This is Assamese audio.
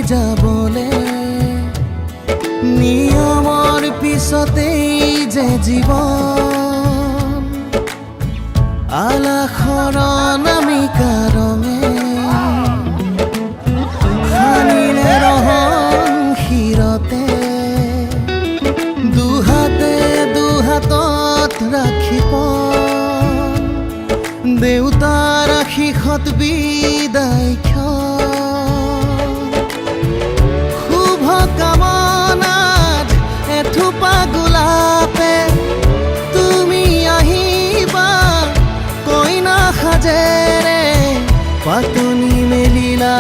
যাবলে নিয়মৰ পিছতেই যে জীৱন আলাসৰ নামিকা ৰঙে সানিলে ৰহন শিৰতে দুহাতে দুহাতত ৰাখি দেউতাৰ আশীষত বিদায় শুভ কামনাত এথোপা গোলাপে তুমি আহিবা কইনা সাজেৰে পাতনি মেলিলা